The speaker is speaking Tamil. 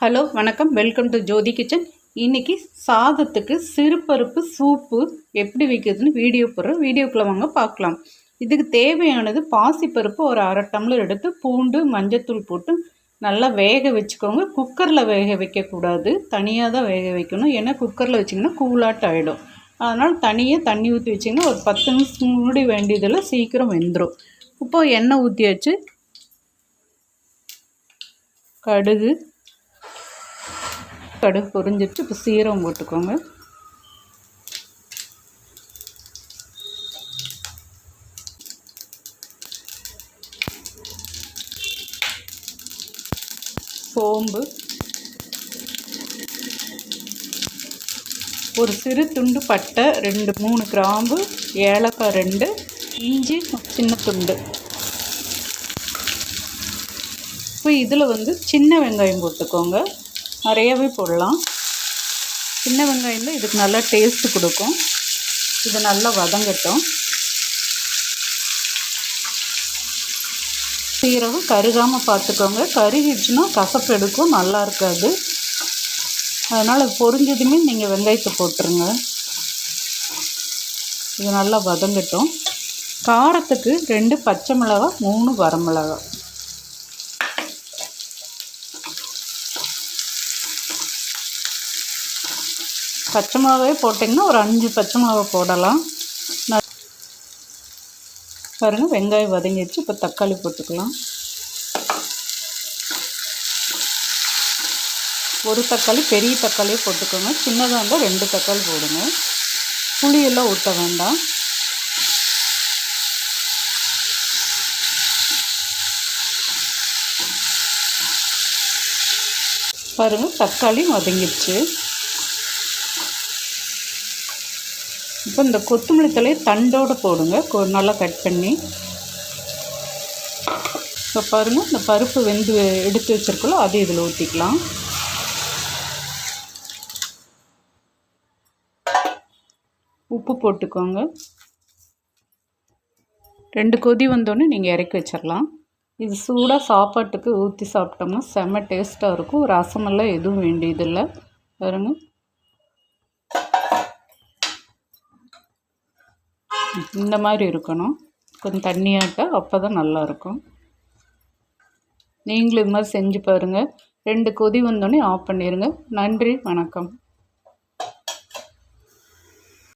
ஹலோ வணக்கம், வெல்கம் டு ஜோதி கிச்சன். இன்றைக்கி சாதத்துக்கு சிறுபருப்பு சூப்பு எப்படி வைக்கிறதுன்னு வீடியோ போடுறோம். வீடியோக்குள்ளே வாங்க பார்க்கலாம். இதுக்கு தேவையானது பாசிப்பருப்பு ஒரு அரை டம்ளர் எடுத்து பூண்டு மஞ்சத்தூள் போட்டு நல்லா வேக வச்சுக்கோங்க. குக்கரில் வேக வைக்கக்கூடாது, தனியாக தான் வேக வைக்கணும். ஏன்னா குக்கரில் வச்சிங்கன்னா கூலாட்டு ஆகிடும். அதனால் தனியாக தண்ணி ஊற்றி வச்சிங்கன்னா ஒரு 10 நிமிஷம் மூடி வேண்டியதில் சீக்கிரம் வெந்துடும். இப்போ எண்ணெய் ஊற்றியாச்சு. கடுகு பொரிஞ்சிட்டு இப்போ சீரகம் போட்டுக்கோங்க. சோம்பு, ஒரு சிறு துண்டு பட்டை, 2-3 கிராம்பு, ஏலக்காய் 2, இஞ்சி சின்ன துண்டு. இப்போ இதில் சின்ன வெங்காயம் போட்டுக்கோங்க. நிறையவே போடலாம். சின்ன வெங்காயம் தான் இதுக்கு நல்லா டேஸ்ட்டு கொடுக்கும். இது நல்லா வதங்கட்டும். சீரகம் கருகாமல் பார்த்துக்கோங்க. கருகிடுச்சுன்னா கசப்பு எடுக்கும், நல்லா இருக்காது. அதனால் பொரிஞ்சதுமே நீங்கள் வெங்காயத்தை போட்டுருங்க. இது நல்லா வதங்கட்டும். காரத்துக்கு 2 பச்சை மிளகாய், 3 வரமிளகாய். பச்சை மிளகாவே போட்டிங்கன்னா ஒரு 5 பச்சை மிளகா போடலாம். பாருங்கள், வெங்காயம் வதங்கிடுச்சு. இப்போ தக்காளி போட்டுக்கலாம். ஒரு தக்காளி, பெரிய தக்காளியே போட்டுக்கோங்க. சின்னதாக இருந்தால் 2 தக்காளி போடுங்க. புளியெல்லாம் ஊற்ற வேண்டாம். பாருங்கள், தக்காளி வதங்கிடுச்சு. இப்போ இந்த கொத்தமல்லி தழையை தண்டோடு போடுங்க, நல்லா கட் பண்ணி. இப்போ பாருங்கள், இந்த பருப்பு வெந்து எடுத்து வச்சுருக்கோம், அது இதில் ஊற்றிக்கலாம். உப்பு போட்டுக்கோங்க. 2 கொதி வந்தோடனே நீங்கள் இறக்கி வச்சிடலாம். இது சூடாக சாப்பாட்டுக்கு ஊற்றி சாப்பிட்டோம்னா செம்ம டேஸ்ட்டாக இருக்கும். ரசமெல்லாம் எதுவும் வேண்டியதில்லை. பாருங்கள், இந்த மாதிரி இருக்கணும். கொஞ்சம் தண்ணியாட்ட, அப்போ தான் நல்லாயிருக்கும். நீங்களும் இது மாதிரி செஞ்சு பாருங்கள். 2 கொதி வந்தோடனே ஆஃப் பண்ணிடுங்க. நன்றி, வணக்கம்.